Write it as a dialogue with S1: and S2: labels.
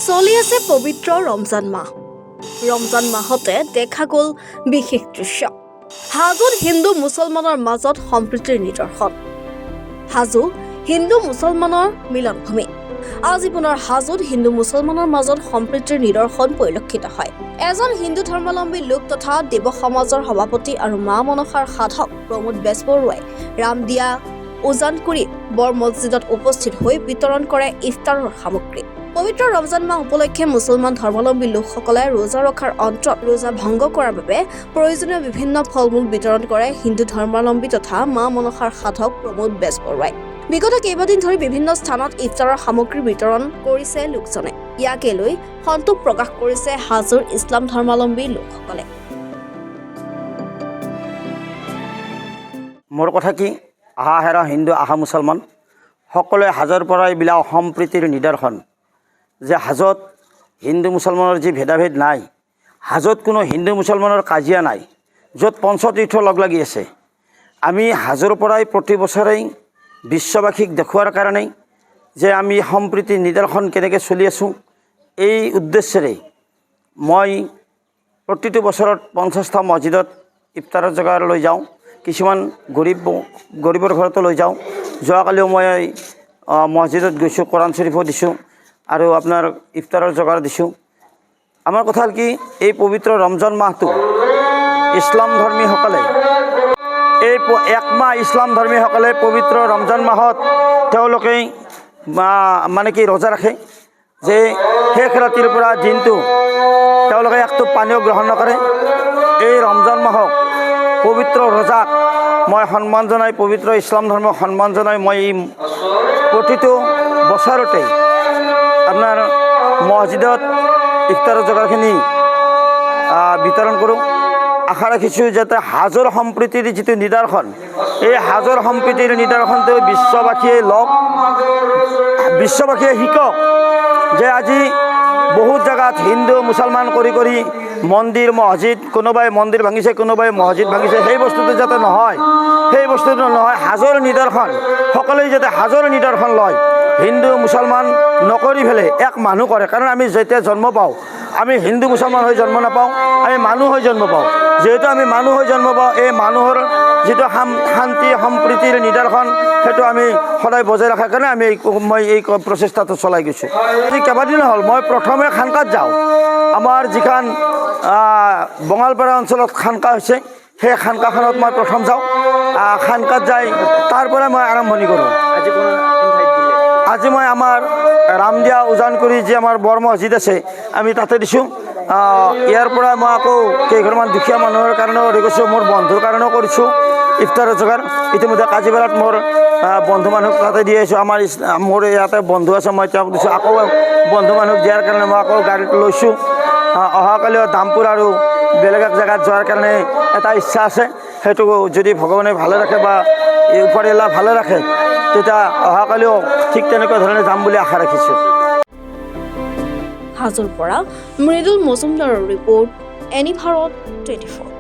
S1: চলি আছে পবিত্ৰ ৰমজান মাহ। ৰমজান মাহতে দেখা গ'ল বিশেষ দৃশ্য। হাজোত হিন্দু মুছলমানৰ মাজত সম্প্ৰীতিৰ নিদৰ্শন। হাজো হিন্দু মুছলমানৰ মিলনভূমি। আজি পুনৰ হাজোত হিন্দু মুছলমানৰ মাজত সম্প্ৰীতিৰ নিদৰ্শন পৰিলক্ষিত হয়। এজন হিন্দু ধৰ্মাৱলম্বী লোক তথা দেৱ সমাজৰ সভাপতি আৰু মা মনসাৰ সাধক প্ৰমোদ বেজবৰুৱাই ৰামদিয়া উজান কৰি বৰ মছজিদত উপস্থিত হৈ বিতৰণ কৰে ইফতাৰৰ সামগ্ৰী। পবিত্ৰ ৰমজান মাহ উপলক্ষে মুছলমান ধৰ্মাৱলম্বী লোকসকলে ৰোজা ৰখাৰ অন্তত ৰোজা ভংগ কৰাৰ বাবে প্ৰয়োজনীয় বিভিন্ন ফল মূল বিতৰণ কৰে হিন্দু ধৰ্মাৱলম্বী তথা মা মনসাৰ সাধক প্ৰমোদ বেজবৰুৱাই। বিগত কেইবাদিন ধৰি বিভিন্ন স্থানত ইফতাৰৰ সামগ্ৰী বিতৰণ কৰিছে লোকজনে। ইয়াকে লৈ সন্তোষ প্ৰকাশ কৰিছে হাজোৰ ইছলাম ধৰ্মাৱলম্বী লোকসকলে।
S2: মোৰ কথা কি, আহা হেৰা হিন্দু আহা মুছলমান সকলোৱে হাজোৰ পৰা এইবিলাক সম্প্ৰীতিৰ নিদৰ্শন যে হাজোত হিন্দু মুছলমানৰ যি ভেদাভেদ নাই, হাজোত কোনো হিন্দু মুছলমানৰ কাজিয়া নাই, য'ত পঞ্চতীৰ্থ লগ লাগি আছে। আমি হাজোৰ পৰাই প্ৰতি বছৰেই বিশ্ববাসীক দেখুৱাৰ কাৰণে যে আমি সম্প্ৰীতিৰ নিদৰ্শন কেনেকৈ চলি আছোঁ, এই উদ্দেশ্যেৰে মই প্ৰতিটো বছৰত 50টা মছজিদত ইফতাৰৰ যোগাৰ লৈ যাওঁ। কিছুমান গৰীবৰ ঘৰতো লৈ যাওঁ। যোৱাকালিও মই মছজিদত গৈছোঁ, কোৰাণ শ্বৰীফো দিছোঁ আৰু আপোনাৰ ইফতাৰৰ যোগাৰ দিছোঁ। আমাৰ কথা হ'ল কি, এই পবিত্ৰ ৰমজান মাহটো ইছলাম ধৰ্মীসকলে এই একমাহ ইছলাম ধৰ্মীসকলে পবিত্ৰ ৰমজান মাহত তেওঁলোকে মানে কি ৰোজা ৰাখে যে শেষ ৰাতিৰ পৰা দিনটো তেওঁলোকে একটো পানীও গ্ৰহণ নকৰে। এই ৰমজান মাহক পবিত্ৰ ৰোজাক মই সন্মান জনাই, পবিত্ৰ ইছলাম ধৰ্মক সন্মান জনাই মই প্ৰতিটো বছৰতে আপোনাৰ মছজিদত ইফতাৰৰ যোগাৰখিনি বিতৰণ কৰোঁ। আশা ৰাখিছোঁ যাতে হাজোৰ সম্প্ৰীতিৰ যিটো নিদৰ্শন, এই হাজোৰ সম্প্ৰীতিৰ নিদৰ্শনটো বিশ্ববাসীয়ে শিকক যে আজি বহুত জেগাত হিন্দু মুছলমান কৰি মন্দিৰ মছজিদ, কোনোবাই মন্দিৰ ভাঙিছে, কোনোবাই মছজিদ ভাঙিছে। সেই বস্তুটো যাতে নহয়, হাজোৰ নিদৰ্শন সকলোৱে যাতে হাজোৰ নিদৰ্শন লয়, হিন্দু মুছলমান নকৰি পেলাই এক মানুহ কৰে। কাৰণ আমি যেতিয়া জন্ম পাওঁ আমি হিন্দু মুছলমান হৈ জন্ম নাপাওঁ, আমি মানুহ হৈ জন্ম পাওঁ। যিহেতু আমি মানুহ হৈ জন্ম পাওঁ, এই মানুহৰ যিটো শান্তি সম্প্ৰীতিৰ নিদৰ্শন সেইটো আমি সদায় বজাই ৰখাৰ কাৰণে মই এই প্ৰচেষ্টাটো চলাই গৈছোঁ। কেইবাদিন হ'ল মই প্ৰথমে খানকাত যাওঁ। আমাৰ যিখন বঙালপাৰা অঞ্চলত খানকা হৈছে, সেই খানকাখনত মই প্ৰথম যাওঁ। খানকাত যাই তাৰ পৰাই মই আৰম্ভণি কৰোঁ। আজি মই আমাৰ ৰামদিয়া উজান কৰি যি আমাৰ বৰ মছজিদ আছে আমি তাতে দিছোঁ। ইয়াৰ পৰা মই আকৌ কেইঘৰমান দুখীয়া মানুহৰ কাৰণেও কৰিছোঁ, মোৰ বন্ধুৰ কাৰণেও কৰিছোঁ ইফতাৰৰ যোগাৰ। ইতিমধ্যে কাজিপাৰাত মোৰ বন্ধু মানুহক তাতে দি আহিছোঁ। মোৰ ইয়াতে বন্ধু আছে, মই তেওঁক দিছোঁ। আকৌ বন্ধু মানুহক দিয়াৰ কাৰণে মই আকৌ গাড়ীত লৈছোঁ। অহাকালিও দামপুৰ আৰু বেলেগ এক জেগাত যোৱাৰ কাৰণে এটা ইচ্ছা আছে। সেইটো যদি ভগৱানে ভালে ৰাখে বা উপৰিয়ালা ভালে ৰাখে তেতিয়া অহাকালিও ঠিক তেনেকুৱা ধৰণে যাম বুলি আশা ৰাখিছোঁ।
S1: হাজোৰ পৰা মৃদুল মজুমদাৰৰ ৰিপৰ্ট, এনি ভাৰত 24।